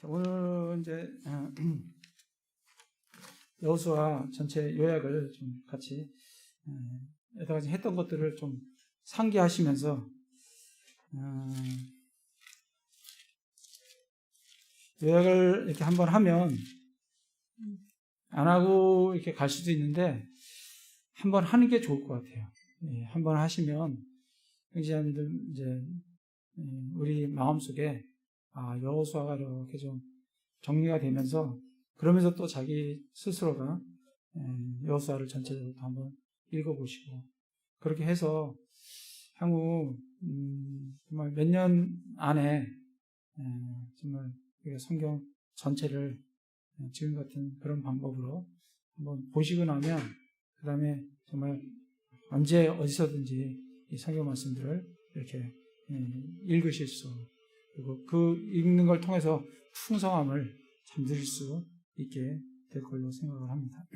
오늘 이제 여호수아 전체 요약을 좀 같이 여러 가지 했던 것들을 좀 상기하시면서 요약을 이렇게 한번 하면 안 하고 이렇게 갈 수도 있는데 한번 하는 게 좋을 것 같아요. 한번 하시면 굉장히 이제 우리 마음속에 여호수아가 이렇게 좀 정리가 되면서 그러면서 또 자기 스스로가 여호수아를 전체적으로 한번 읽어보시고 그렇게 해서 향후 정말 몇 년 안에 정말 우리가 성경 전체를 지금 같은 그런 방법으로 한번 보시고 나면 그 다음에 정말 언제 어디서든지 이 성경 말씀들을 이렇게 읽으실 수 그리고 그 읽는 걸 통해서 풍성함을 잠들 수 있게 될 걸로 생각을 합니다.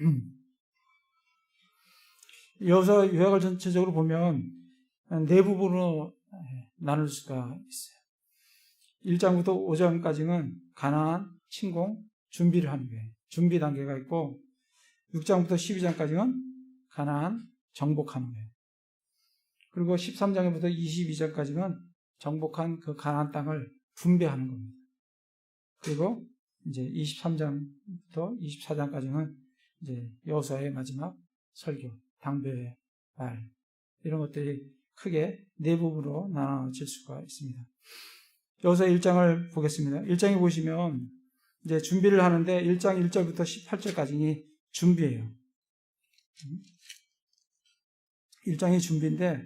여호수아 요약을 전체적으로 보면 네 부분으로 나눌 수가 있어요. 1장부터 5장까지는 가나안, 침공, 준비를 하는 거예요. 준비 단계가 있고 6장부터 12장까지는 가나안, 정복하는 거예요. 그리고 13장부터 22장까지는 정복한 그 가나안 땅을 분배하는 겁니다. 그리고 이제 23장부터 24장까지는 이제 여호수아의 마지막 설교, 당배의 말 이런 것들이 크게 네 부분으로 나눠질 수가 있습니다. 여호수아 1장을 보겠습니다. 1장에 보시면 이제 준비를 하는데 1장 1절부터 18절까지는 준비예요. 1장이 준비인데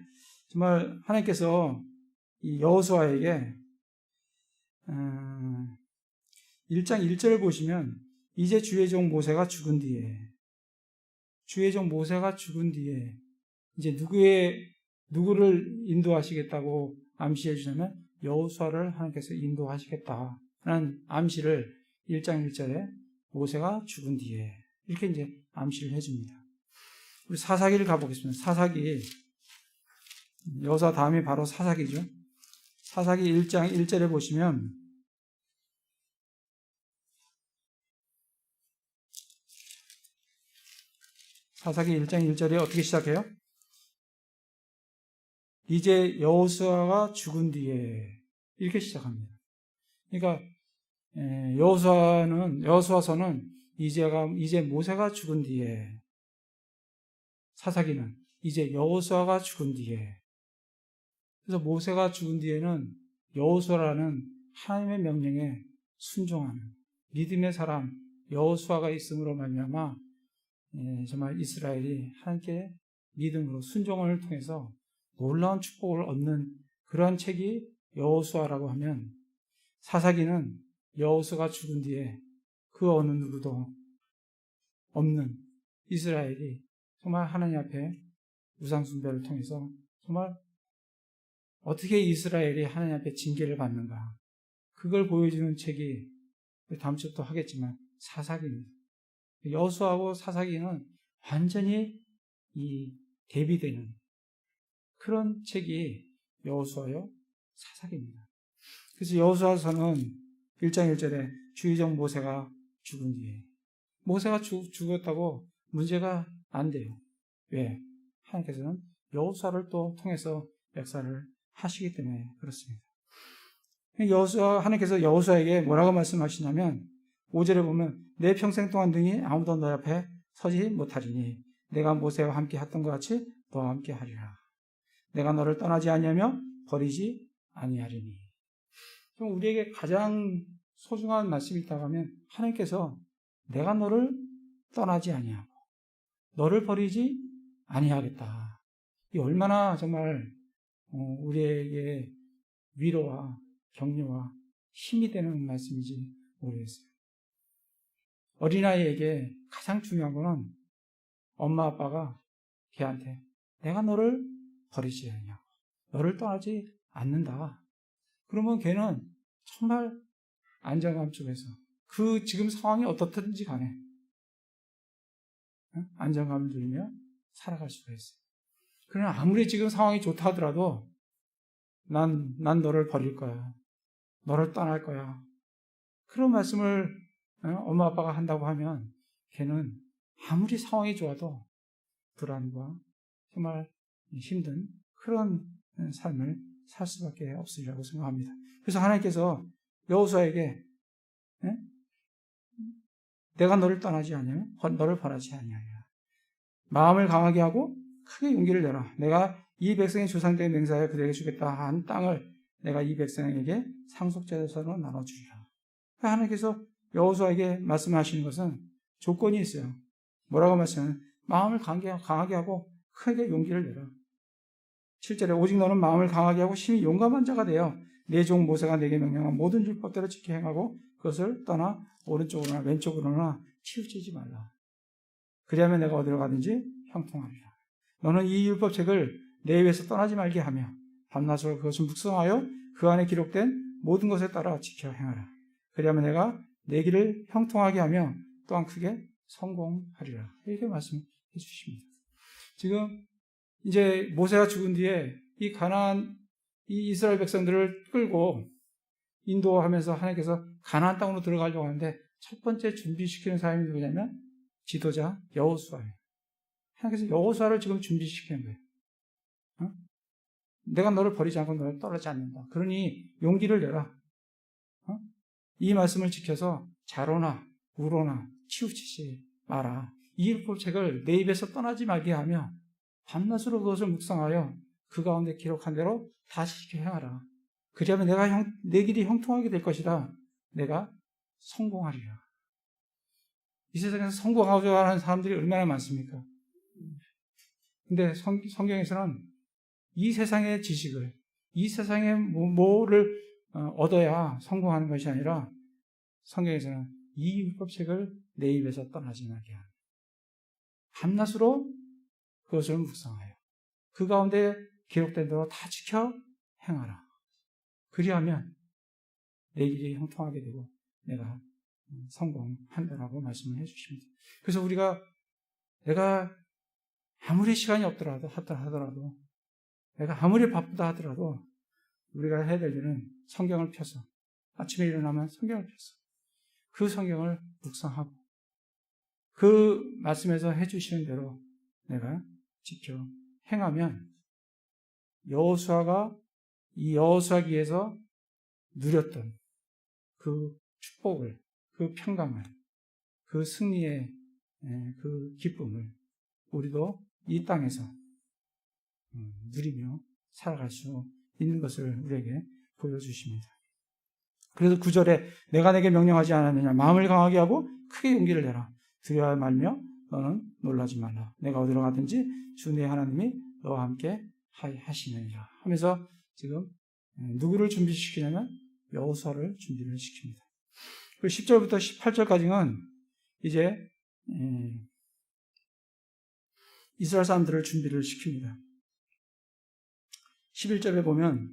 정말 하나님께서 이 여호수아에게 1장 1절을 보시면 이제 주의 종 모세가 죽은 뒤에 이제 누구를 인도하시겠다고 암시해 주냐면 여호수아를 하나님께서 인도하시겠다라는 암시를 1장 1절에 모세가 죽은 뒤에 이렇게 이제 암시를 해줍니다. 우리 사사기를 가보겠습니다. 사사기 여호수아 다음이 바로 사사기죠. 사사기 1장 1절에 보시면 사사기 1장 1절에 어떻게 시작해요? 이제 여호수아가 죽은 뒤에 이렇게 시작합니다. 그러니까 여호수아서는 이제 모세가 죽은 뒤에 사사기는 이제 여호수아가 죽은 뒤에 그래서 모세가 죽은 뒤에는 여호수아라는 하나님의 명령에 순종하는 믿음의 사람 여호수아가 있음으로 말미암아 정말 이스라엘이 하나님께 믿음으로 순종을 통해서 놀라운 축복을 얻는 그러한 책이 여호수아라고 하면 사사기는 여호수아가 죽은 뒤에 그 어느 누구도 없는 이스라엘이 정말 하나님 앞에 우상숭배를 통해서 정말 어떻게 이스라엘이 하나님 앞에 징계를 받는가 그걸 보여주는 책이 다음 주부터 하겠지만 사사기입니다. 여호수아하고 사사기는 완전히 대비되는 그런 책이 여호수아요 사사기입니다. 그래서 여호수아서는 1장 1절에 주의 종 모세가 죽은 뒤에 모세가 죽었다고 문제가 안 돼요. 왜? 하나님께서는 여호수아를 또 통해서 역사를 하시기 때문에 그렇습니다. 하나님께서 여호수아에게 뭐라고 말씀하시냐면 5절에 보면 내 평생 동안 등이 아무도 너 앞에 서지 못하리니 내가 모세와 함께 했던 것 같이 너와 함께 하리라. 내가 너를 떠나지 아니하며 버리지 아니하리니. 우리에게 가장 소중한 말씀이 있다고 하면 하나님께서 내가 너를 떠나지 아니하고 너를 버리지 아니하겠다. 이 얼마나 정말 우리에게 위로와 격려와 힘이 되는 말씀인지 모르겠어요. 어린아이에게 가장 중요한 거는 엄마 아빠가 걔한테 내가 너를 버리지 않냐고 너를 떠나지 않는다. 그러면 걔는 정말 안정감 속에서 그 지금 상황이 어떻든지 간에 안정감을 누리며 살아갈 수가 있어요. 그러나 아무리 지금 상황이 좋다 하더라도 난 너를 버릴 거야. 너를 떠날 거야. 그런 말씀을 엄마 아빠가 한다고 하면 걔는 아무리 상황이 좋아도 불안과 정말 힘든 그런 삶을 살 수밖에 없으리라고 생각합니다. 그래서 하나님께서 여호수아에게 내가 너를 떠나지 아니하며 너를 버리지 아니하리라. 마음을 강하게 하고 크게 용기를 내라. 내가 이 백성의 조상들의 맹세하여 그들에게 주겠다 한 땅을 내가 이 백성에게 상속자로서 나눠주리라. 하나님께서 여호수아에게 말씀하시는 것은 조건이 있어요. 뭐라고 말씀하냐면 마음을 강하게 하고 크게 용기를 내라. 7절에 오직 너는 마음을 강하게 하고 심히 용감한 자가 되어 내 종 모세가 내게 명령한 모든 율법대로 지켜 행하고 그것을 떠나 오른쪽으로나 왼쪽으로나 치우치지 말라. 그리하면 내가 어디로 가든지 형통하리라. 너는 이 율법책을 내 입에서 떠나지 말게 하며 밤낮으로 그것을 묵상하여 그 안에 기록된 모든 것에 따라 지켜 행하라. 그리하면 내가 내 길을 형통하게 하며 또한 크게 성공하리라. 이렇게 말씀해 주십니다. 지금 이제 모세가 죽은 뒤에 이 가나안 이 이스라엘 백성들을 끌고 인도하면서 하나님께서 가나안 땅으로 들어가려고 하는데 첫 번째 준비시키는 사람이 누구냐면 지도자 여호수아예요. 하나님께서 여호수아를 지금 준비시키는 거예요. 내가 너를 버리지 않고 너를 떨어지지 않는다. 그러니 용기를 내라. 이 말씀을 지켜서 좌로나 우로나 치우치지 마라. 이 율법책을 내 입에서 떠나지 말게 하며 밤낮으로 그것을 묵상하여 그 가운데 기록한 대로 다시 지켜 행하라. 그리하면 내 길이 형통하게 될 것이다. 내가 성공하리라. 이 세상에서 성공하고자 하는 사람들이 얼마나 많습니까? 근데 성경에서는 이 세상의 지식을, 이 세상의 뭐를 얻어야 성공하는 것이 아니라 성경에서는 이 율법책을 내 입에서 떠나지 말게 하라. 밤낮으로 그것을 묵상하여 그 가운데 기록된 대로 다 지켜 행하라. 그리하면 내 길이 형통하게 되고 내가 성공한다라고 말씀을 해주십니다. 그래서 내가 아무리 시간이 없더라도 하더라도 내가 아무리 바쁘다 하더라도 우리가 해야 될 일은 성경을 펴서 아침에 일어나면 성경을 펴서 그 성경을 묵상하고 그 말씀에서 해주시는 대로 내가 지켜 행하면 여호수아가 이 여호수아기에서 누렸던 그 축복을, 그 평강을, 그 승리의 그 기쁨을 우리도 이 땅에서 누리며 살아갈 수 있는 것을 우리에게 보여주십니다. 그래서 9절에 내가 내게 명령하지 않았느냐 마음을 강하게 하고 크게 용기를 내라. 두려워 말며 너는 놀라지 말라. 내가 어디로 가든지 주 내 하나님이 너와 함께 하시느니라 하면서 지금 누구를 준비시키냐면 여호수아를 준비를 시킵니다. 그리고 10절부터 18절까지는 이제 이스라엘 사람들을 준비를 시킵니다. 11절에 보면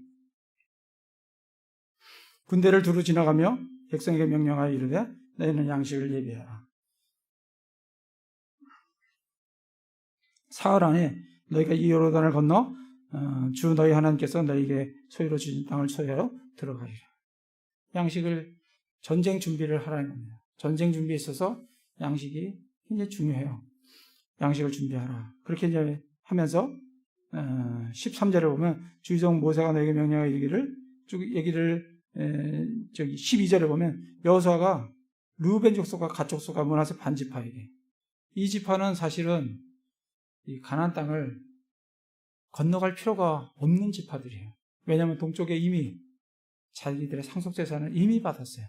군대를 두루 지나가며 백성에게 명령하여 이르되 너희는 양식을 예비하라. 사흘 안에 너희가 이 요르단을 건너 주 너희 하나님께서 너희에게 소유로 주신 땅을 소유하러 들어가리라. 양식을 전쟁 준비를 하라는 겁니다. 전쟁 준비에 있어서 양식이 굉장히 중요해요. 양식을 준비하라. 그렇게 이제 하면서 13절에 보면 주의종 모세가 너에게 명령하여 이르기를 쭉 얘기를 12절에 보면 여호수아가 르우벤 족속과 갓 족속과 므낫세 반 지파에게 이 지파는 사실은 이 가나안 땅을 건너갈 필요가 없는 지파들이에요. 왜냐하면 동쪽에 이미 자기들의 상속재산을 이미 받았어요.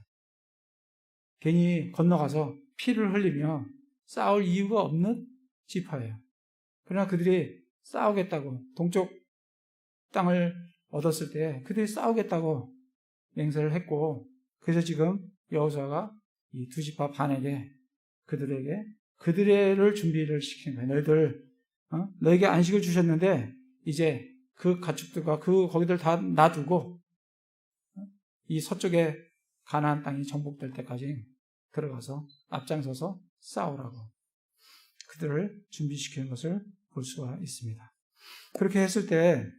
괜히 건너가서 피를 흘리며 싸울 이유가 없는 지파예요. 그러나 그들이 싸우겠다고 동쪽 땅을 얻었을 때 그들이 싸우겠다고 맹세를 했고 그래서 지금 여호수아가 이 두 지파 반에게 그들을 준비를 시키는 거예요. 너에게 안식을 주셨는데 이제 그 가축들과 거기들 다 놔두고 이 서쪽에 가나안 땅이 정복될 때까지 들어가서 앞장서서 싸우라고 그들을 준비시키는 것을 볼 수가 있습니다. 그렇게 했을 때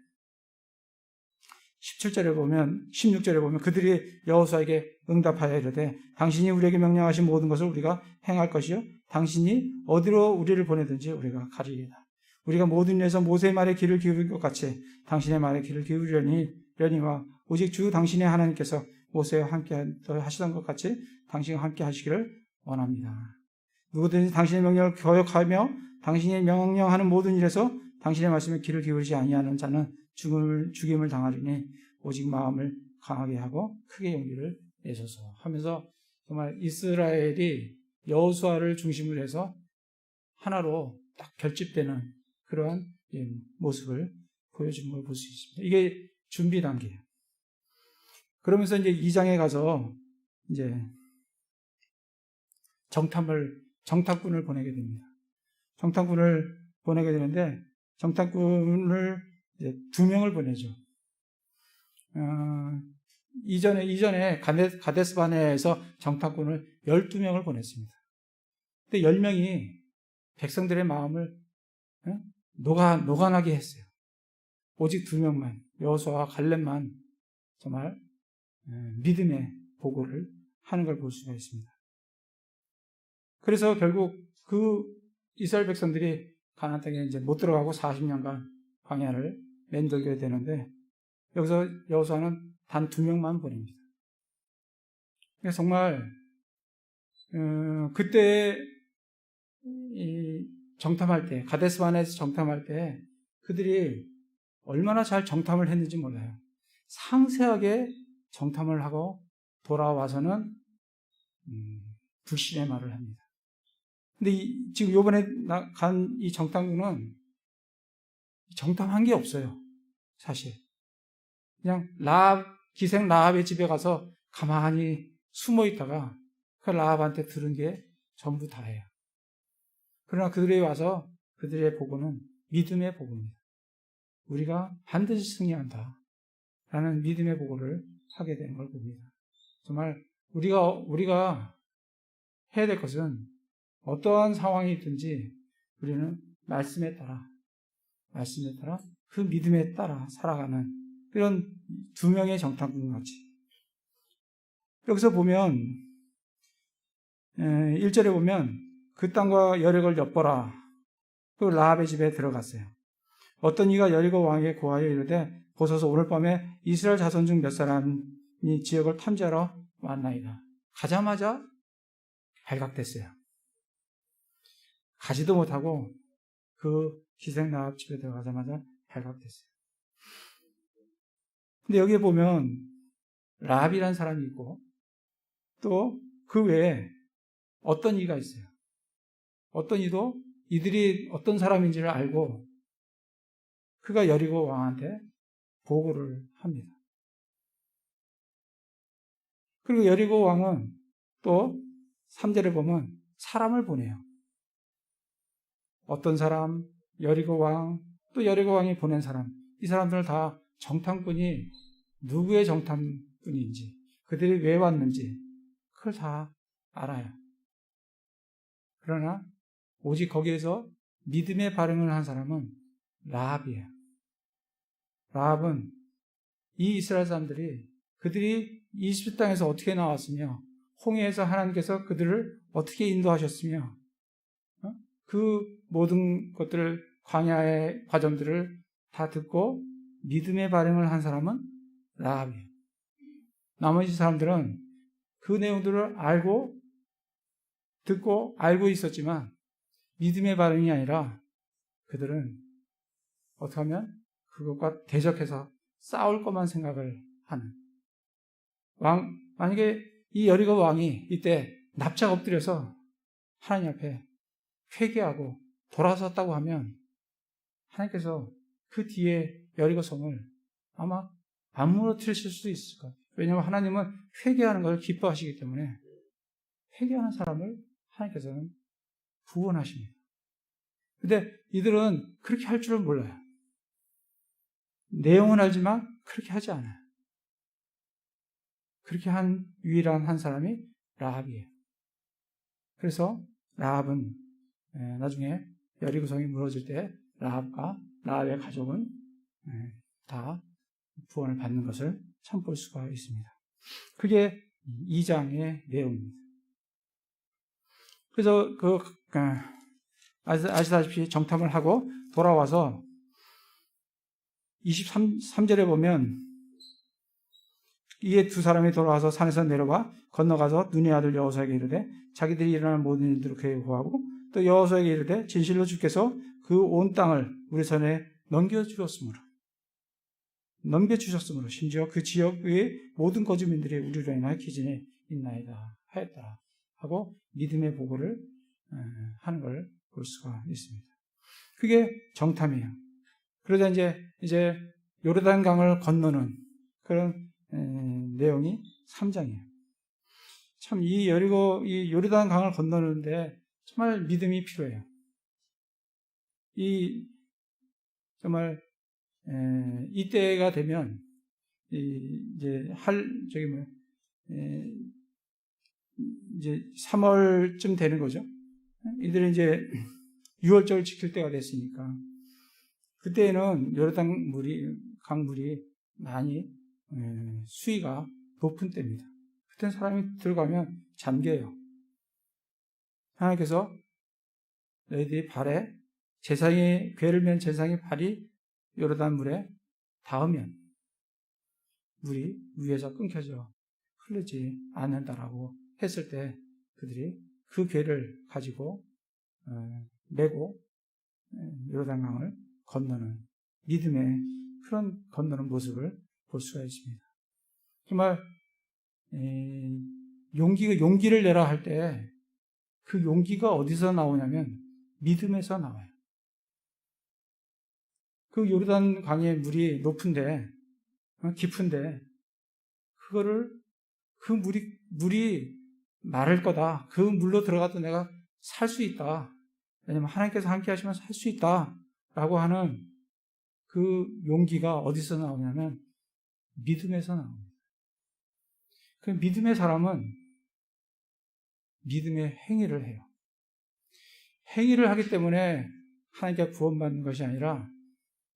17절에 보면 16절에 보면 그들이 여호수아에게 응답하여 이르되 당신이 우리에게 명령하신 모든 것을 우리가 행할 것이요 당신이 어디로 우리를 보내든지 우리가 가리이다. 우리가 모든 일에서 모세의 말에 귀를 기울일 것 같이 당신의 말에 귀를 기울이려니와 오직 주 당신의 하나님께서 모세와 함께 하시던 것 같이 당신과 함께 하시기를 원합니다. 누구든지 당신의 명령을 거역하며 당신이 명령하는 모든 일에서 당신의 말씀에 귀를 기울이지 아니하는 자는 죽임을 당하리니 오직 마음을 강하게 하고 크게 용기를 내소서 하면서 정말 이스라엘이 여호수아를 중심으로 해서 하나로 딱 결집되는 그러한 모습을 보여주는 걸 볼 수 있습니다. 이게 준비 단계예요. 그러면서 이제 2장에 가서 이제 정탐꾼을 보내게 됩니다. 정탐꾼을 보내게 되는데 정탐꾼을 이제 2명을 보내죠. 이전에 가데스바네에서 정탐꾼을 12명을 보냈습니다. 근데 10명이 백성들의 마음을 노간하게 했어요. 오직 2명만, 여호수아와 갈렙만 정말 믿음의 보고를 하는 걸 볼 수가 있습니다. 그래서 결국 그 이스라엘 백성들이 가나안 땅에 이제 못 들어가고 40년간 광야를 맴돌게 되는데 여기서 여호수아는 단 2명만 보냅니다. 그래서 정말 그때 이 정탐할 때 가데스바네에서 정탐할 때 그들이 얼마나 잘 정탐을 했는지 몰라요. 상세하게 정탐을 하고 돌아와서는 불신의 말을 합니다. 근데 지금 요번에 간 이 정탐꾼은 정탐한 게 없어요. 사실. 그냥 기생 라합의 집에 가서 가만히 숨어 있다가 그 라합한테 들은 게 전부 다예요. 그러나 그들이 와서 그들의 보고는 믿음의 보고입니다. 우리가 반드시 승리한다. 라는 믿음의 보고를 하게 되는 걸 봅니다. 정말 우리가 해야 될 것은 어떠한 상황이 있든지 우리는 말씀에 따라 그 믿음에 따라 살아가는 이런 2명의 정탐꾼 같이. 여기서 보면 1절에 보면 그 땅과 여리고를 엿보라. 그 라합의 집에 들어갔어요. 어떤 이가 여리고 왕에게 고하여 이르되 보소서 오늘 밤에 이스라엘 자손 중 몇 사람이 지역을 탐지하러 왔나이다. 가자마자 발각됐어요. 가지도 못하고 그 기생 라합 집에 들어가자마자 발각됐어요. 근데 여기에 보면 라합이라는 사람이 있고 또 그 외에 어떤 이가 있어요. 어떤 이도 이들이 어떤 사람인지를 알고 그가 여리고 왕한테 보고를 합니다. 그리고 여리고 왕은 또 3절에 보면 사람을 보내요. 어떤 사람, 여리고 왕, 또 여리고 왕이 보낸 사람, 이 사람들을 다 정탐꾼이 누구의 정탐꾼인지, 그들이 왜 왔는지 그걸 다 알아요. 그러나 오직 거기에서 믿음의 반응을 한 사람은 라합이에요. 라합은 이 이스라엘 사람들이 그들이 이집트 땅에서 어떻게 나왔으며 홍해에서 하나님께서 그들을 어떻게 인도하셨으며 그 모든 것들을 광야의 과정들을 다 듣고 믿음의 반응을 한 사람은 라합이에요. 나머지 사람들은 그 내용들을 듣고 알고 있었지만 믿음의 반응이 아니라 그들은 어떻게 하면 그것과 대적해서 싸울 것만 생각을 하는 만약에 이 여리고 왕이 이때 납작 엎드려서 하나님 앞에 회개하고 돌아섰다고 하면 하나님께서 그 뒤에 여리고 성을 아마 안 무너뜨리실 수도 있을 것 같아요. 왜냐하면 하나님은 회개하는 걸 기뻐하시기 때문에 회개하는 사람을 하나님께서는 구원하십니다. 근데 이들은 그렇게 할 줄을 몰라요. 내용은 알지만 그렇게 하지 않아요. 그렇게 한 유일한 한 사람이 라합이에요. 그래서 라합은 나중에 여리고 성이 무너질 때 라합과 라합의 가족은 다 구원을 받는 것을 참 볼 수가 있습니다. 그게 2장의 내용입니다. 그래서 아시다시피 정탐을 하고 돌아와서 23절에 보면 이에 두 사람이 돌아와서 산에서 내려와 건너가서 눈의 아들 여호수아에게 이르되 자기들이 일어날 모든 일들을 그에게 고하고 또 여호수아에게 이르되 진실로 주께서 그 온 땅을 우리 손에 넘겨주셨으므로 심지어 그 지역의 모든 거주민들이 우리로 인하여 기진에 있나이다 하였다 하고 믿음의 보고를 하는 걸 볼 수가 있습니다. 그게 정탐이에요. 그러자 이제 요르단강을 건너는 그런 내용이 3장이에요. 참 이 요르단강을 건너는데 정말 믿음이 필요해요. 정말 이때가 되면 이제 3월쯤 되는 거죠. 이들은 이제 6월절을 지킬 때가 됐으니까 그때는 요르단 강물이 많이 수위가 높은 때입니다. 그때 사람이 들어가면 잠겨요. 하나님께서 너희들이 발에 괴를 맨 제사장의 발이 요르단 물에 닿으면 물이 위에서 끊겨져 흐르지 않는다라고 했을 때 그들이 그 괴를 가지고 메고 요르단강을 건너는 믿음의 그런 건너는 모습을 볼 수가 있습니다. 정말 용기를 내라 할 때 그 용기가 어디서 나오냐면 믿음에서 나와요. 그 요르단 강의 물이 높은데 깊은데 그 물이 마를 거다. 그 물로 들어가도 내가 살 수 있다. 왜냐하면 하나님께서 함께 하시면 살 수 있다. 라고 하는 그 용기가 어디서 나오냐면 믿음에서 나옵니다. 그 믿음의 사람은 믿음의 행위를 해요. 행위를 하기 때문에 하나님께 구원받는 것이 아니라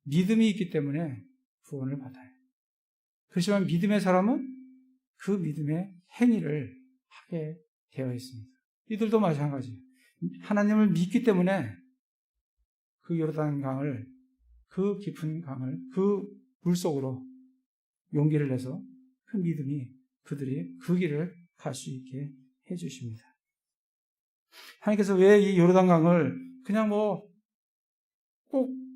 믿음이 있기 때문에 구원을 받아요. 그렇지만 믿음의 사람은 그 믿음의 행위를 하게 되어 있습니다. 이들도 마찬가지예요. 하나님을 믿기 때문에 그 요르단 강을, 그 깊은 강을, 그 물속으로 용기를 내서 그 믿음이 그들이 그 길을 갈 수 있게 해주십니다. 하나님께서 왜 이 요르단 강을 그냥 꼭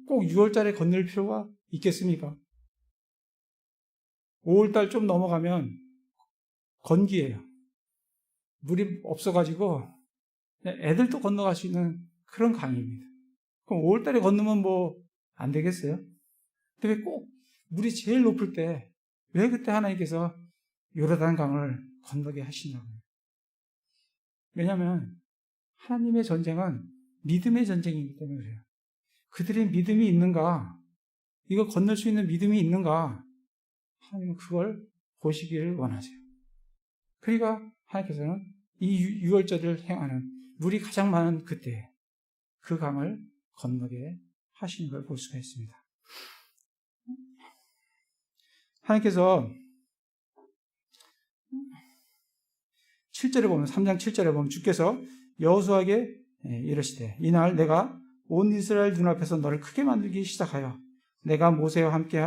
6월달에 건널 필요가 있겠습니까? 5월달 좀 넘어가면 건기예요. 물이 없어가지고 애들도 건너갈 수 있는 그런 강입니다. 그럼 5월달에 건너면 안 되겠어요? 근데 왜 꼭 물이 제일 높을 때 왜 그때 하나님께서 요르단 강을 건너게 하시냐고요. 왜냐하면 하나님의 전쟁은 믿음의 전쟁이기 때문에 그래요. 그들의 믿음이 있는가? 이거 건널 수 있는 믿음이 있는가? 하나님은 그걸 보시기를 원하세요. 그러니까 하나님께서는 이 6월절을 행하는 물이 가장 많은 그때 그 강을 건너게 하시는 걸 볼 수가 있습니다. 하나님께서 7절에 보면 3장 7절에 보면 주께서 여호수아에게 이르시되 이날 내가 온 이스라엘 눈앞에서 너를 크게 만들기 시작하여 내가 모세와 함께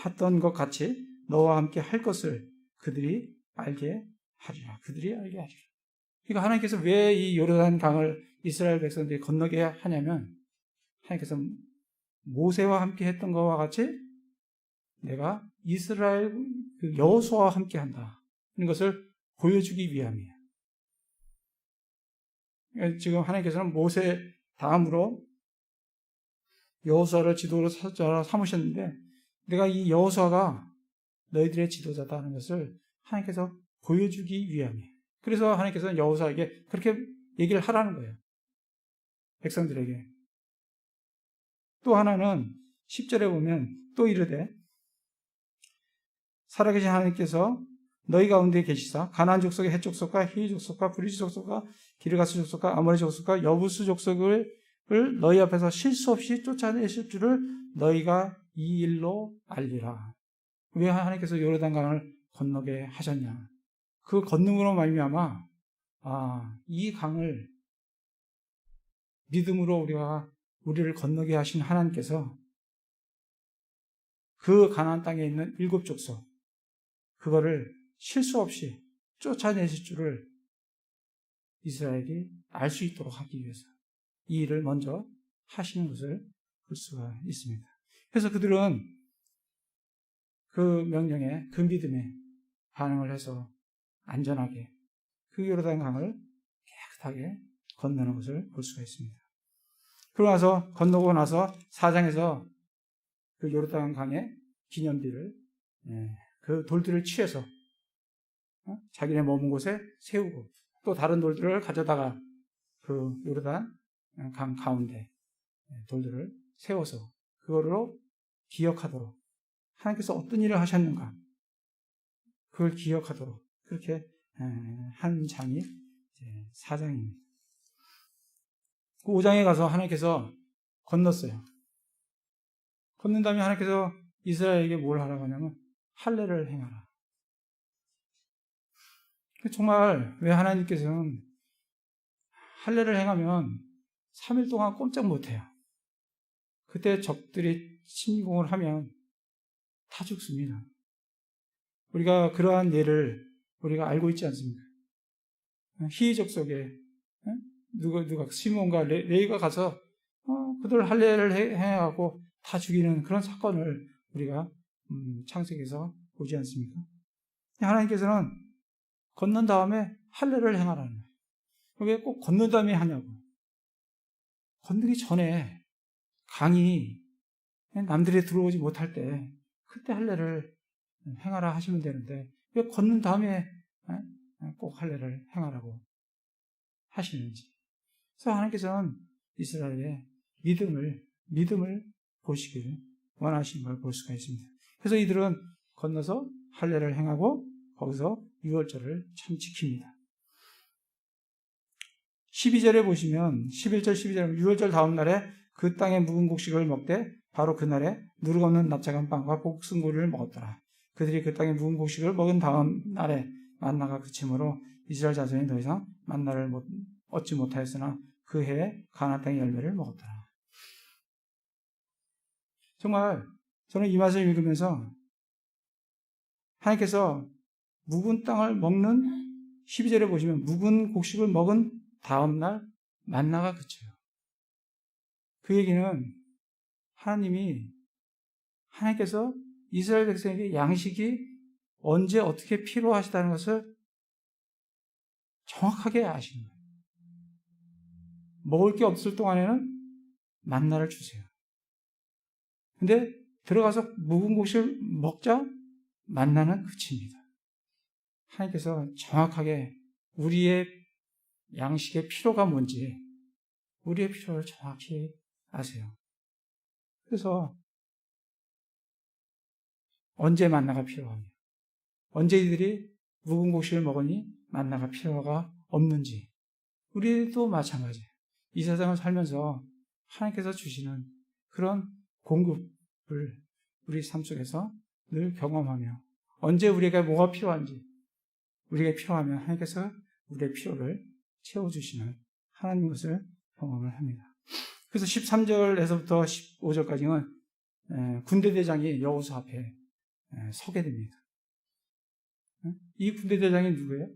했던 것 같이 너와 함께 할 것을 그들이 알게 하리라. 그러니까 하나님께서 왜 이 요르단 강을 이스라엘 백성들이 건너게 하냐면 하나님께서 모세와 함께 했던 것과 같이 내가 이스라엘 여호수아와 함께 한다. 이런 것을 보여주기 위함이에요. 지금 하나님께서는 모세 다음으로 여호수아를 지도로 삼으셨는데 내가 이 여호수아가 너희들의 지도자다는 것을 하나님께서 보여주기 위함이에요. 그래서 하나님께서는 여호수아에게 그렇게 얘기를 하라는 거예요. 백성들에게. 또 하나는 10절에 보면 또 이르되 살아계신 하나님께서 너희 가운데 계시사 가나안 족속의 헷 족속과 히위 족속과 브리스 족속과 기르가스 족속과 아모리 족속과 여부스 족속을 너희 앞에서 실수 없이 쫓아내실 줄을 너희가 이 일로 알리라. 왜 하나님께서 요르단강을 건너게 하셨냐? 그 건너므로 말미암아 이 강을 믿음으로 우리를 건너게 하신 하나님께서 그 가나안 땅에 있는 7 족속 그거를 실수 없이 쫓아내실 줄을 이스라엘이 알 수 있도록 하기 위해서 이 일을 먼저 하시는 것을 볼 수가 있습니다. 그래서 그들은 그 명령에, 그 믿음에 반응을 해서 안전하게 그 요르단 강을 깨끗하게 건너는 것을 볼 수가 있습니다. 그러고 나서 건너고 나서 4장에서 그 요르단 강의 기념비를 그 돌들을 취해서 자기네 머문 곳에 세우고 또 다른 돌들을 가져다가 그 요르단 강 가운데 돌들을 세워서 그거로 기억하도록 하나님께서 어떤 일을 하셨는가 그걸 기억하도록 그렇게 한 장이 4장입니다. 그 5장에 가서 하나님께서 건넜어요. 건넌 다음에 하나님께서 이스라엘에게 뭘 하라고 하냐면 할례를 행하라. 정말 왜 하나님께서는 할례를 행하면 3일 동안 꼼짝 못해요. 그때 적들이 침공을 하면 다 죽습니다. 우리가 그러한 예를 우리가 알고 있지 않습니까? 히이적 속에 누가 시몬과 레위가 가서 그들 할례를 행하고 다 죽이는 그런 사건을 우리가 창세기에서 보지 않습니까? 하나님께서는 건넌 다음에 할례를 행하라는 거예요. 왜 꼭 건넌 다음에 하냐고. 건너기 전에 강이 남들이 들어오지 못할 때 그때 할례를 행하라 하시면 되는데 왜 건넌 다음에 꼭 할례를 행하라고 하시는지. 그래서 하나님께서는 이스라엘의 믿음을 보시길 원하시는 걸 볼 수가 있습니다. 그래서 이들은 건너서 할례를 행하고 거기서 유월절을 참 지킵니다. 12절에 보시면 11절 12절 유월절 다음 날에 그 땅의 묵은 곡식을 먹되 바로 그날에 누룩 없는 납작한 빵과 복순구리를 먹었더라. 그들이 그 땅의 묵은 곡식을 먹은 다음 날에 만나가 그치므로 이스라엘 자손이 더 이상 만나를 얻지 못하였으나 그 해에 가나안 땅의 열매를 먹었더라. 정말 저는 이 말씀을 읽으면서 하나님께서 묵은 땅을 먹는 12절에 보시면 묵은 곡식을 먹은 다음 날 만나가 그쳐요. 그 얘기는 하나님께서 이스라엘 백성에게 양식이 언제 어떻게 필요하시다는 것을 정확하게 아시는 거예요. 먹을 게 없을 동안에는 만나를 주세요. 근데 들어가서 묵은 곡식을 먹자 만나는 그칩니다. 하나님께서 정확하게 우리의 양식의 필요가 뭔지 우리의 필요를 정확히 아세요. 그래서 언제 만나가 필요하냐, 언제 이들이 묵은 곡식을 먹으니 만나가 필요가 없는지 우리도 마찬가지예요. 이 세상을 살면서 하나님께서 주시는 그런 공급을 우리 삶 속에서 늘 경험하며 언제 우리에게 뭐가 필요한지 우리가 필요하면 하나님께서 우리의 필요를 채워주시는 하나님 것을 경험을 합니다. 그래서 13절에서부터 15절까지는 군대대장이 여호수아 앞에 서게 됩니다. 이 군대대장이 누구예요?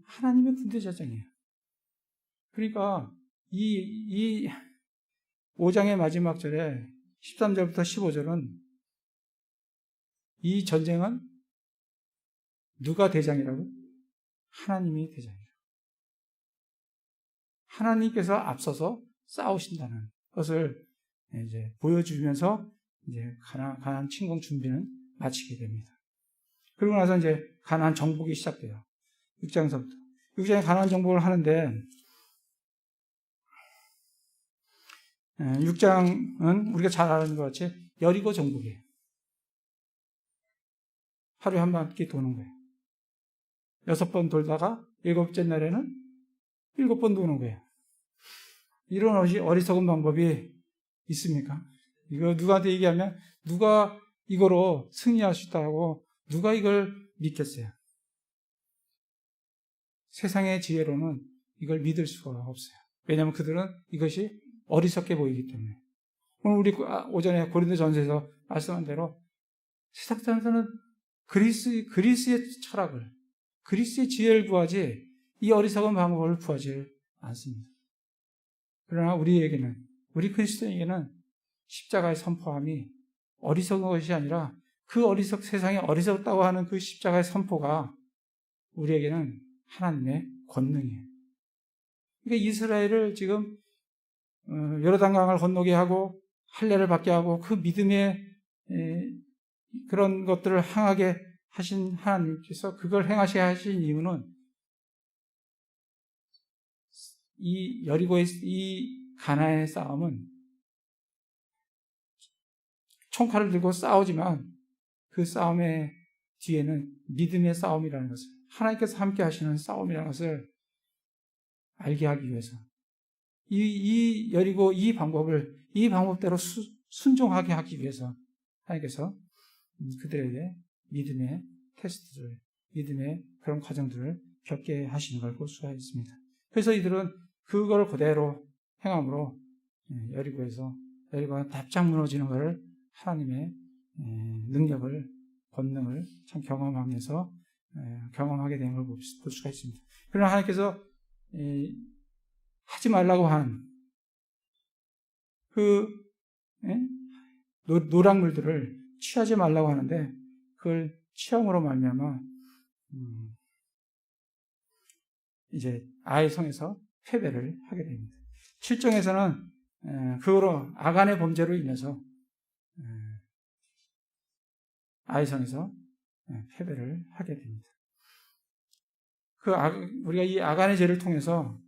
하나님의 군대대장이에요. 그러니까 이 5장의 마지막 절에 13절부터 15절은 이 전쟁은 누가 대장이라고? 하나님이 대장이에요. 하나님께서 앞서서 싸우신다는 것을 이제 보여주면서 이제 가나안 침공 준비는 마치게 됩니다. 그리고 나서 이제 가나안 정복이 시작돼요. 6장서부터. 6장에 가나안 정복을 하는데 6장은 우리가 잘 아는 것 같이 여리고 정복이에요. 하루에 한 바퀴 도는 거예요. 6번 돌다가 7째 날에는 7번 도는 거예요. 이런 어리석은 방법이 있습니까? 이거 누구한테 얘기하면 누가 이거로 승리할 수 있다고 누가 이걸 믿겠어요? 세상의 지혜로는 이걸 믿을 수가 없어요. 왜냐하면 그들은 이것이 어리석게 보이기 때문에. 오늘 우리 오전에 고린도전서에서 말씀한 대로 세상 사람들은 그리스의 철학을, 그리스의 지혜를 구하지 이 어리석은 방법을 구하지 않습니다. 그러나 우리 그리스도인에게는 십자가의 선포함이 어리석은 것이 아니라 그 세상에 어리석다고 하는 그 십자가의 선포가 우리에게는 하나님의 권능이에요. 그러니까 이스라엘을 지금 요르단강을 건너게 하고 할례를 받게 하고 그 믿음의 그런 것들을 행하게 하신 하나님께서 그걸 행하시게 하신 이유는 이 여리고의 이 가나안의 싸움은 총칼을 들고 싸우지만 그 싸움의 뒤에는 믿음의 싸움이라는 것을, 하나님께서 함께 하시는 싸움이라는 것을 알게 하기 위해서 이 여리고 이 방법대로 순종하게 하기 위해서 하나님께서 그들에게 믿음의 테스트를, 믿음의 그런 과정들을 겪게 하시는 걸 볼 수가 있습니다. 그래서 이들은 그걸 그대로 행함으로 여리고가 납작 무너지는 것을 하나님의 능력을, 권능을 참 경험하게 되는 걸 볼 수가 있습니다. 그러나 하나님께서 하지 말라고 한 그 노랑물들을 취하지 말라고 하는데 그걸 취함으로 말미암아 이제 아이 성에서 패배를 하게 됩니다. 7장에서는 그거로 아간의 범죄로 인해서 아이 성에서 패배를 하게 됩니다. 우리가 이 아간의 죄를 통해서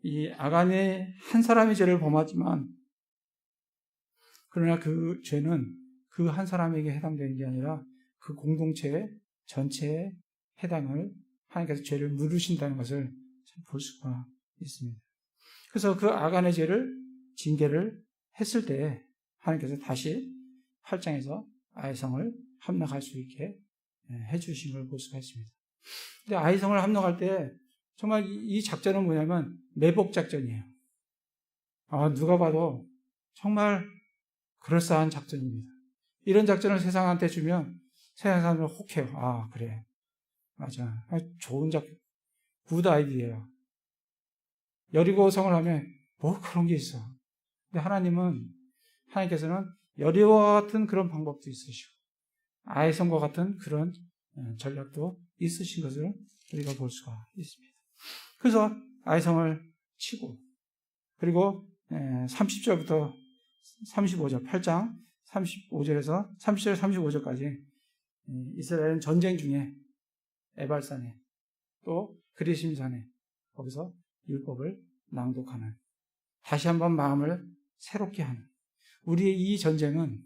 이 아간의 한 사람의 죄를 범하지만 그러나 그 죄는 그 한 사람에게 해당되는 게 아니라 그 공동체 전체에 해당을 하나님께서 죄를 물으신다는 것을 참 볼 수가 있습니다. 그래서 그 아간의 죄를 징계를 했을 때 하나님께서 다시 8장에서 아이성을 함락할 수 있게 해주신 걸 볼 수가 있습니다. 근데 아이성을 함락할 때 정말 이 작전은 뭐냐면 매복 작전이에요. 누가 봐도 정말 그럴싸한 작전입니다. 이런 작전을 세상한테 주면 세상 사람들 혹해요. 그래. 맞아. 좋은 작전. 굿 아이디어예요. 여리고성을 하면 뭐 그런 게 있어. 근데 하나님께서는 여리고와 같은 그런 방법도 있으시고 아이성과 같은 그런 전략도 있으신 것을 우리가 볼 수가 있습니다. 그래서 아이성을 치고 그리고 30절부터 35절, 8장 35절에서 30절, 35절까지 이스라엘은 전쟁 중에 에발산에 또 그리심산에 거기서 율법을 낭독하는, 다시 한번 마음을 새롭게 하는, 우리의 이 전쟁은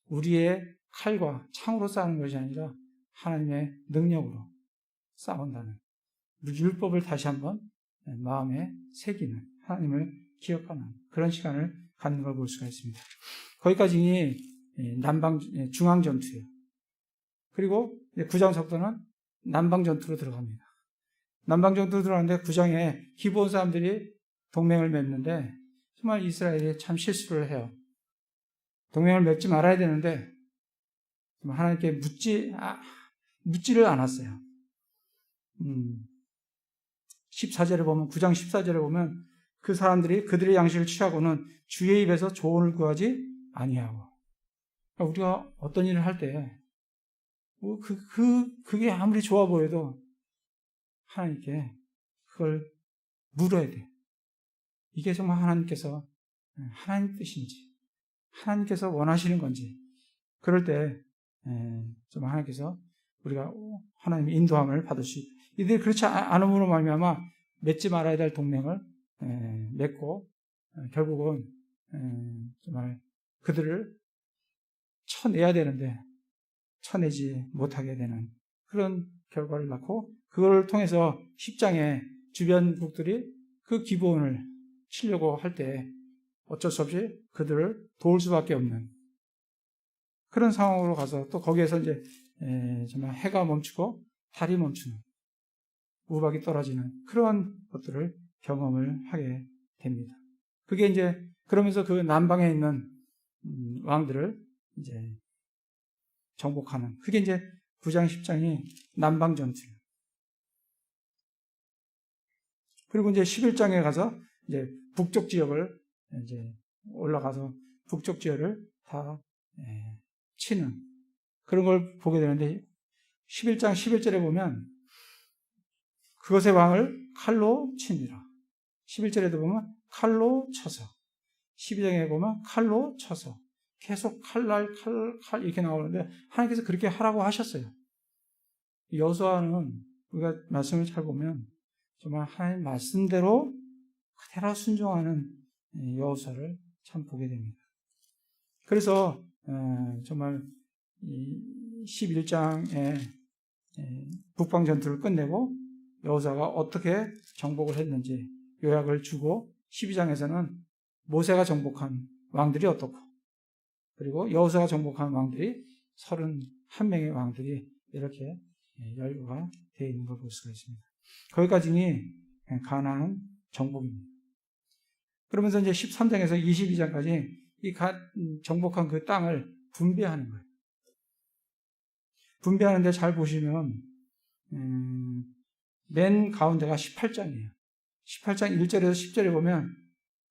우리의 칼과 창으로 싸우는 것이 아니라 하나님의 능력으로 싸운다는, 율법을 다시 한번 마음에 새기는, 하나님을 기억하는 그런 시간을 갖는 걸 볼 수가 있습니다. 거기까지 중앙 전투예요. 그리고 9장 석도는 남방 전투로 들어갑니다. 남방 전투로 들어가는데 9장에 기브온 사람들이 동맹을 맺는데 정말 이스라엘이 참 실수를 해요. 동맹을 맺지 말아야 되는데 하나님께 묻지를 않았어요. 14절에 보면, 9장 14절에 보면 그 사람들이 그들의 양식을 취하고는 주의 입에서 조언을 구하지 아니하고. 그러니까 우리가 어떤 일을 할 때 그게 아무리 좋아 보여도 하나님께 그걸 물어야 돼. 이게 정말 하나님께서 하나님 뜻인지, 하나님께서 원하시는 건지. 그럴 때 정말 하나님께서 우리가 하나님의 인도함을 받을 수 있다. 이들이 그렇지 않음으로 말미암아 맺지 말아야 될 동맹을 맺고 결국은 정말 그들을 쳐내야 되는데 쳐내지 못하게 되는 그런 결과를 낳고, 그걸 통해서 10장에 주변국들이 그 기브온을 치려고 할 때 어쩔 수 없이 그들을 도울 수밖에 없는 그런 상황으로 가서 또 거기에서 이제 정말 해가 멈추고 달이 멈추는 우박이 떨어지는 그런 것들을 경험을 하게 됩니다. 그게 이제 그러면서 그 남방에 있는 왕들을 이제 정복하는 그게 이제 9장 10장이 남방 전투예요. 그리고 이제 11장에 가서 이제 북쪽 지역을 이제 올라가서 북쪽 지역을 다 치는 그런 걸 보게 되는데 11장 11절에 보면 그것의 왕을 칼로 치니라. 11절에도 보면 칼로 쳐서 12장에 보면 칼로 쳐서 계속 칼 이렇게 나오는데 하나님께서 그렇게 하라고 하셨어요. 여호수아는 우리가 말씀을 잘 보면 정말 하나님 말씀대로 그대로 순종하는 여호수아를 참 보게 됩니다. 그래서 정말 11장에 북방 전투를 끝내고 여호수아가 어떻게 정복을 했는지 요약을 주고 12장에서는 모세가 정복한 왕들이 어떻고 그리고 여호수아가 정복한 왕들이 31명의 왕들이 이렇게 연루가 되어 있는 걸 볼 수가 있습니다. 거기까지는 가나안 정복입니다. 그러면서 이제 13장에서 22장까지 이 정복한 그 땅을 분배하는 거예요. 분배하는데 잘 보시면 맨 가운데가 18장이에요. 18장 1절에서 10절에 보면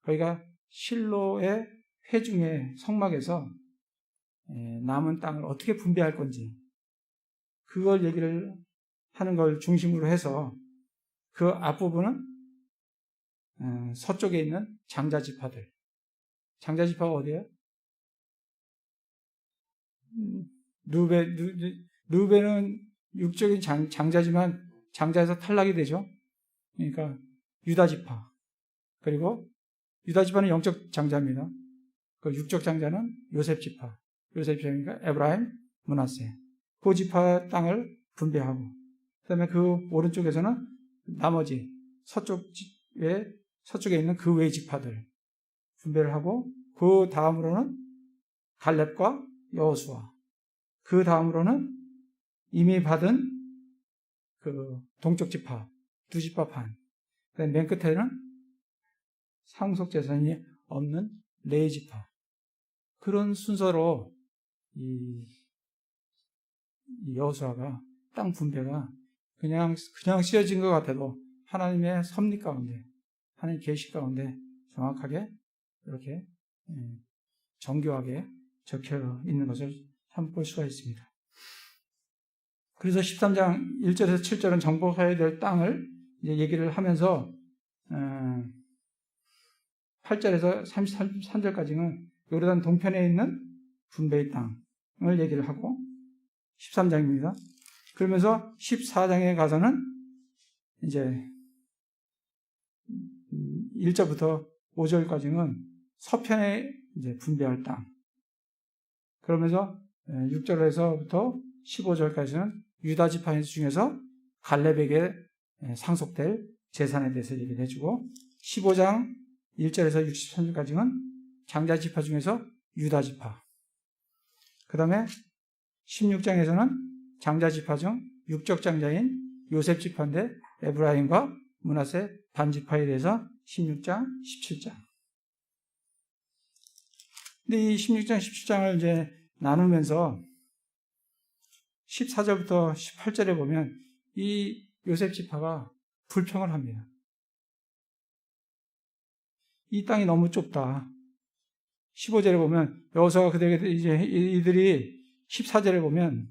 거기가 실로의 회중의 성막에서 남은 땅을 어떻게 분배할 건지 그걸 얘기를 하는 걸 중심으로 해서 그 앞부분은 서쪽에 있는 장자지파들. 장자지파가 어디예요? 르우벤은 육적인 장자지만 장자에서 탈락이 되죠. 그러니까 유다지파. 그리고 유다지파는 영적 장자입니다. 그 육적 장자는 요셉지파. 요셉지파니까 에브라임, 므낫세. 그 지파 땅을 분배하고 그다음에 그 오른쪽에서는 나머지 서쪽에 있는 그 외 지파들 분배를 하고 그 다음으로는 갈렙과 여호수아 그 다음으로는 이미 받은 그 동쪽 지파 두 지파 반 그다음에 맨 끝에는 상속 재산이 없는 네 지파 그런 순서로 이 여호수아가 땅 분배가 그냥 씌어진 것 같아도 하나님의 섭리 가운데 하나님 계시 가운데 정확하게 이렇게 정교하게 적혀 있는 것을 참 볼 수가 있습니다. 그래서 13장 1절에서 7절은 정복해야 될 땅을 이제 얘기를 하면서 8절에서 33절까지는 요르단 동편에 있는 분배의 땅을 얘기를 하고 13장입니다. 그러면서 14장에 가서는 이제 1절부터 5절까지는 서편에 이제 분배할 땅. 그러면서 6절에서부터 15절까지는 유다 지파 중에서 갈렙에게 상속될 재산에 대해서 얘기를 해주고 15장 1절에서 63절까지는 장자 지파 중에서 유다 지파. 그 다음에 16장에서는 장자 지파 중 육적 장자인 요셉 지파인데 에브라임과 므낫세 반지파에 대해서 16장, 17장. 근데 이 16장, 17장을 이제 나누면서 14절부터 18절에 보면 이 요셉 지파가 불평을 합니다. 이 땅이 너무 좁다. 15절에 보면 여호수아가 그들에게 이제 이들이 14절에 보면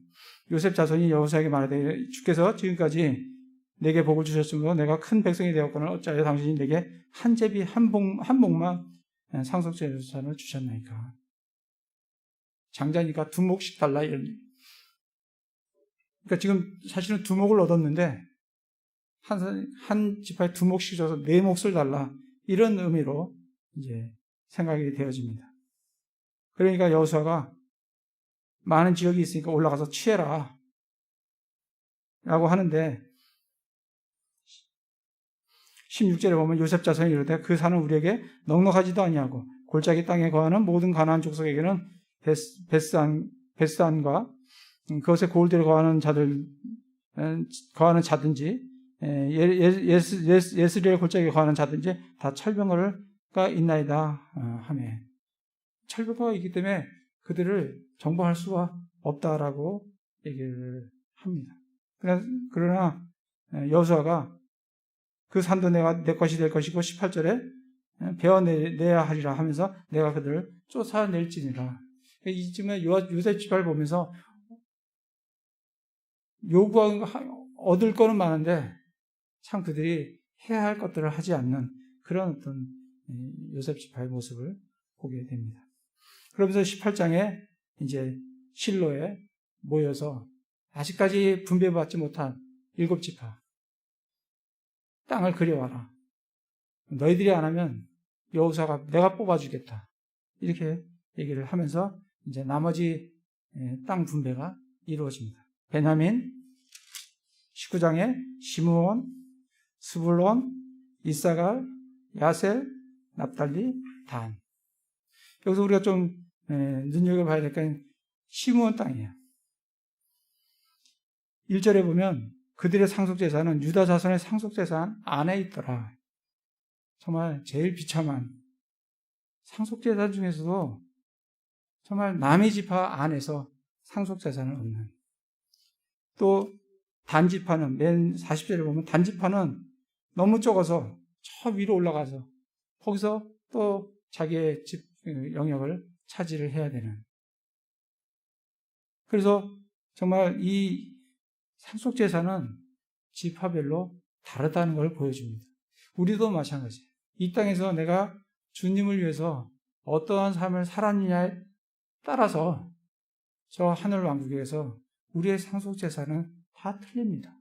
요셉 자손이 여호수아에게 말하되 주께서 지금까지 내게 복을 주셨으므로 내가 큰 백성이 되었거늘 어찌하여 당신이 내게 한 제비 한 목만 상속재산을 주셨나이까. 장자니까 두 목씩 달라 이런. 그러니까 지금 사실은 두 목을 얻었는데 한 지파에 두 목씩 줘서 네 몫을 달라 이런 의미로 이제 생각이 되어집니다. 그러니까 여호수아가 많은 지역이 있으니까 올라가서 취해라 라고 하는데 16절에 보면 요셉 자손이 이르되 그 산은 우리에게 넉넉하지도 아니하고 골짜기 땅에 거하는 모든 가나안 족속에게는 베스안과 그것에 고울들에 거하는 자든지 예스리엘 골짜기에 거하는 자든지 다 철병거가 있나이다 하매, 철병거가 있기 때문에 그들을 정복할 수가 없다라고 얘기를 합니다. 그러나 여호수아가 그 산도 내 것이 될 것이고 18절에 베어내야 하리라 하면서 내가 그들을 쫓아낼지니라. 이쯤에 요셉 지파를 보면서 얻을 거는 많은데 참 그들이 해야 할 것들을 하지 않는 그런 어떤 요셉 지파의 모습을 보게 됩니다. 그러면서 18장에 이제 실로에 모여서 아직까지 분배받지 못한 7지파 땅을 그려와라. 너희들이 안 하면 여호수아가 내가 뽑아주겠다. 이렇게 얘기를 하면서 이제 나머지 땅 분배가 이루어집니다. 베냐민 19장에 시므온, 스불론, 이사갈, 야셀, 납달리, 단. 여기서 우리가 좀 눈여겨봐야 될 건 시므온 땅이에요. 1절에 보면 그들의 상속재산은 유다 자손의 상속재산 안에 있더라. 정말 제일 비참한 상속재산 중에서도 정말 남의 지파 안에서 상속재산을 얻는, 또 단지파는 맨 40절에 보면 단지파는 너무 적어서 저 위로 올라가서 거기서 또 자기의 집 영역을 차지를 해야 되는, 그래서 정말 이 상속재산은 지파별로 다르다는 걸 보여줍니다. 우리도 마찬가지예요. 이 땅에서 내가 주님을 위해서 어떠한 삶을 살았느냐에 따라서 저 하늘 왕국에서 우리의 상속재산은 다 틀립니다.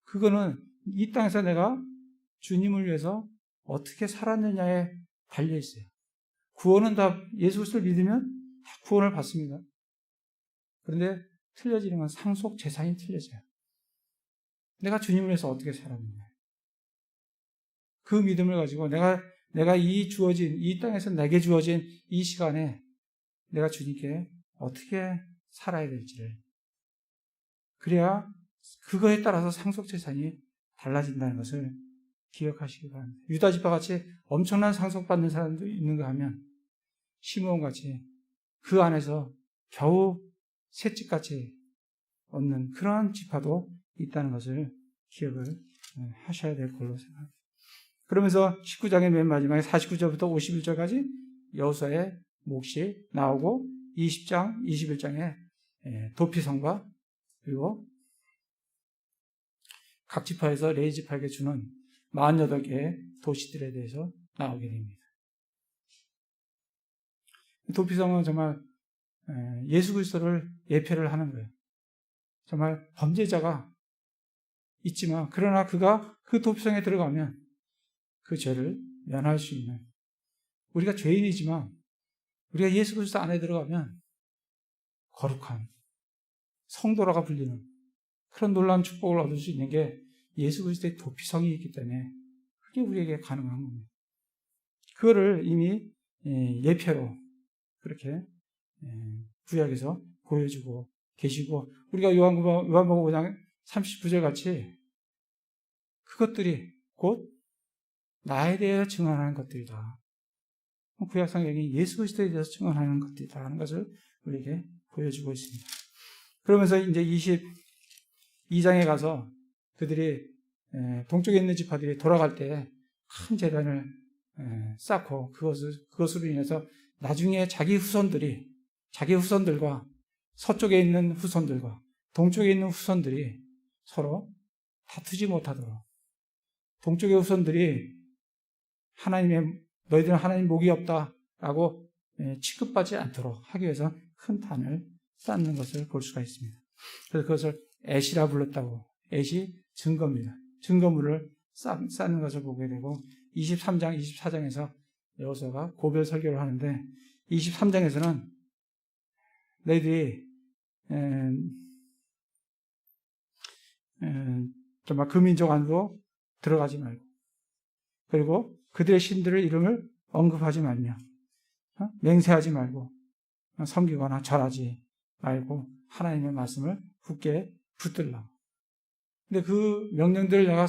그거는 이 땅에서 내가 주님을 위해서 어떻게 살았느냐에 달려있어요. 구원은 다 예수 그리스도를 믿으면 다 구원을 받습니다. 그런데 틀려지는 건 상속재산이 틀려져요. 내가 주님을 위해서 어떻게 살았느냐. 그 믿음을 가지고 내가 이 땅에서 내게 주어진 이 시간에 내가 주님께 어떻게 살아야 될지를, 그래야 그거에 따라서 상속재산이 달라진다는 것을 기억하시기 바랍니다. 유다 지파 같이 엄청난 상속받는 사람도 있는가 하면 시므온 같이 그 안에서 겨우 셋집같이 얻는 그러한 지파도 있다는 것을 기억을 하셔야 될 걸로 생각합니다. 그러면서 19장의 맨 마지막에 49절부터 51절까지 여호수아의 몫이 나오고 20장, 21장에 도피성과 그리고 각 지파에서 레위 지파에게 주는 48개의 도시들에 대해서 나오게 됩니다. 도피성은 정말 예수 그리스도를 예표를 하는 거예요. 정말 범죄자가 있지만 그러나 그가 그 도피성에 들어가면 그 죄를 면할 수 있는, 우리가 죄인이지만 우리가 예수 그리스도 안에 들어가면 거룩한 성도라가 불리는 그런 놀라운 축복을 얻을 수 있는 게 예수 그리스도의 도피성이 있기 때문에 그게 우리에게 가능한 겁니다. 그거를 이미 예표로 그렇게 구약에서 보여주고 계시고, 우리가 요한복음 5장 39절 같이 그것들이 곧 나에 대해 증언하는 것들이다. 구약성경이 예수 그리스도에 대해서 증언하는 것들이다 하는 것을 우리에게 보여주고 있습니다. 그러면서 이제 22장에 가서 그들이 동쪽에 있는 지파들이 돌아갈 때 큰 제단을 쌓고 그것으로 인해서 나중에 자기 후손들과 서쪽에 있는 후손들과 동쪽에 있는 후손들이 서로 다투지 못하도록, 동쪽의 후손들이 너희들은 하나님 목이 없다라고 취급받지 않도록 하기 위해서 큰 단을 쌓는 것을 볼 수가 있습니다. 그래서 그것을 애시라 불렀다고, 애시 증거입니다. 증거물을 쌓는 것을 보게 되고, 23장, 24장에서 여호수아가 고별 설교를 하는데 23장에서는 너희들이 정말 그 민족 안으로 들어가지 말고, 그리고 그들의 신들의 이름을 언급하지 말며 맹세하지 말고 섬기거나 절하지 말고 하나님의 말씀을 굳게 붙들라. 근데 그 명령들을 내가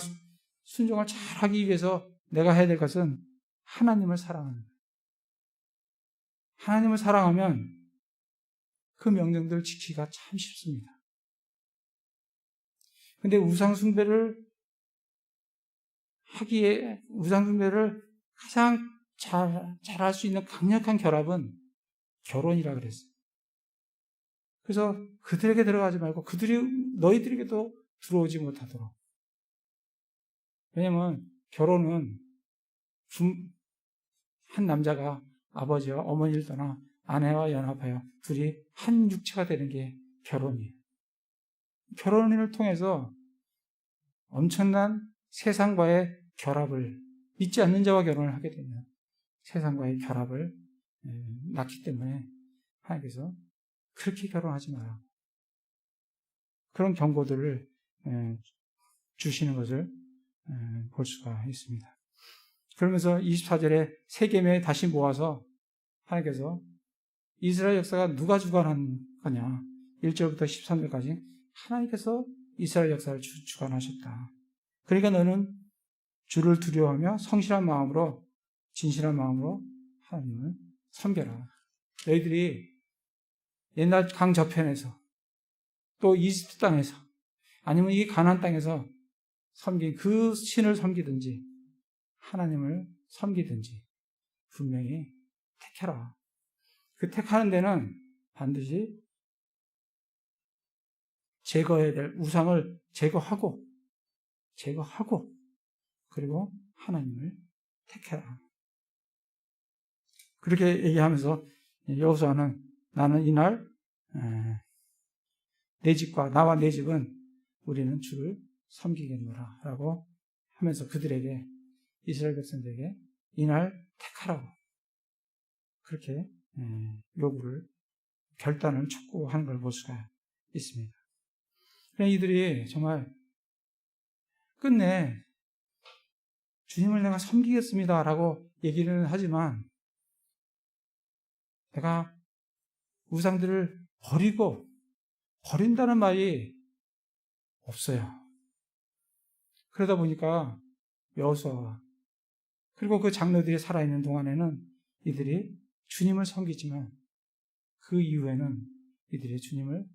순종을 잘 하기 위해서 내가 해야 될 것은 하나님을 사랑하는 거예요. 하나님을 사랑하면 그 명령들을 지키기가 참 쉽습니다. 근데 우상숭배를 가장 잘할 수 있는 강력한 결합은 결혼이라 그랬어요. 그래서 그들에게 들어가지 말고 너희들에게도 들어오지 못하도록. 왜냐면 결혼은 한 남자가 아버지와 어머니를 떠나 아내와 연합하여 둘이 한 육체가 되는 게 결혼이에요. 결혼을 통해서 엄청난 세상과의 결합을, 믿지 않는 자와 결혼을 하게 되면 세상과의 결합을 낳기 때문에 하나님께서 그렇게 결혼하지 마라. 그런 경고들을 주시는 것을 볼 수가 있습니다. 그러면서 24절에 세 계명에 다시 모아서 하나님께서 이스라엘 역사가 누가 주관한 거냐, 1절부터 13절까지 하나님께서 이스라엘 역사를 주관하셨다. 그러니까 너는 주를 두려워하며 성실한 마음으로, 진실한 마음으로 하나님을 섬겨라. 너희들이 옛날 강 저편에서 또 이집트 땅에서 아니면 이 가나안 땅에서 섬긴 그 신을 섬기든지 하나님을 섬기든지 분명히 택해라. 그 택하는 데는 반드시 제거해야 될 우상을 제거하고 그리고 하나님을 택해라. 그렇게 얘기하면서 여호수아는 나는 이날 내 집과 나와 내 집은 우리는 주를 섬기겠노라 라고 하면서 그들에게, 이스라엘 백성들에게 이날 택하라고 그렇게 결단을 촉구하는 걸 볼 수가 있습니다. 그냥 이들이 정말 끝내 주님을 내가 섬기겠습니다 라고 얘기는 하지만 내가 우상들을 버린다는 말이 없어요. 그러다 보니까 여호수아와 그리고 그 장로들이 살아있는 동안에는 이들이 주님을 섬기지만 그 이후에는 이들이 주님을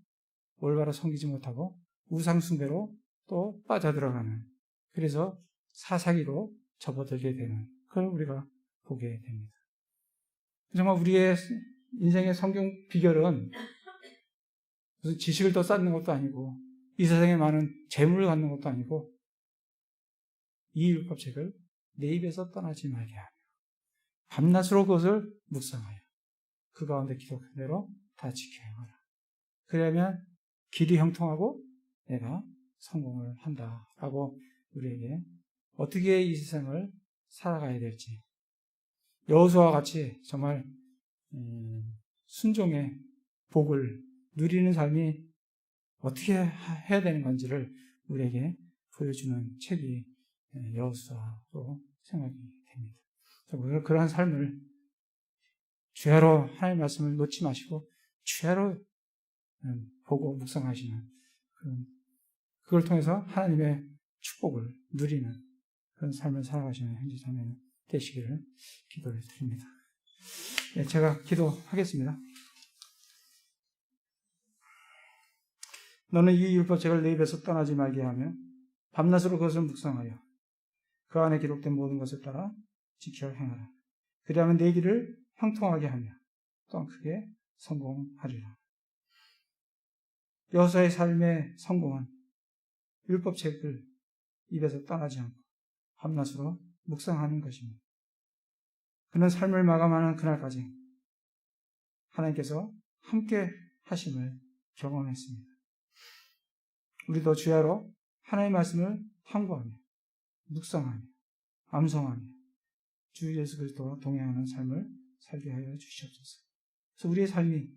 올바로 섬기지 못하고 우상숭배로 또 빠져들어가는, 그래서 사사기로 접어들게 되는 그걸 우리가 보게 됩니다. 정말 우리의 인생의 성경 비결은 무슨 지식을 더 쌓는 것도 아니고 이 세상에 많은 재물을 갖는 것도 아니고 이 율법책을 내 입에서 떠나지 말게 하며 밤낮으로 그것을 묵상하여 그 가운데 기록한 대로 다 지켜야 하라. 그러면 길이 형통하고 내가 성공을 한다라고 우리에게 어떻게 이 세상을 살아가야 될지, 여호수아와 같이 정말 순종의 복을 누리는 삶이 어떻게 해야 되는 건지를 우리에게 보여주는 책이 여호수아로 생각이 됩니다. 그러한 삶을 주야로 하나님의 말씀을 놓지 마시고 주야로 보고 묵상하시는 그걸 통해서 하나님의 축복을 누리는 그런 삶을 살아가시는 현지 자매 되시기를 기도를 드립니다. 네, 제가 기도하겠습니다. 너는 이 율법책을 내 입에서 떠나지 말게 하며 밤낮으로 그것을 묵상하여 그 안에 기록된 모든 것을 따라 지켜 행하라. 그리하면 내 길을 형통하게 하며 또한 크게 성공하리라. 여호수아의 삶의 성공은 율법책을 입에서 떠나지 않고 밤낮으로 묵상하는 것입니다. 그는 삶을 마감하는 그날까지 하나님께서 함께 하심을 경험했습니다. 우리도 주야로 하나님의 말씀을 탐구하며 묵상하며 암송하며 주 예수 그리스도와 동행하는 삶을 살게 하여 주시옵소서. 그래서 우리의 삶이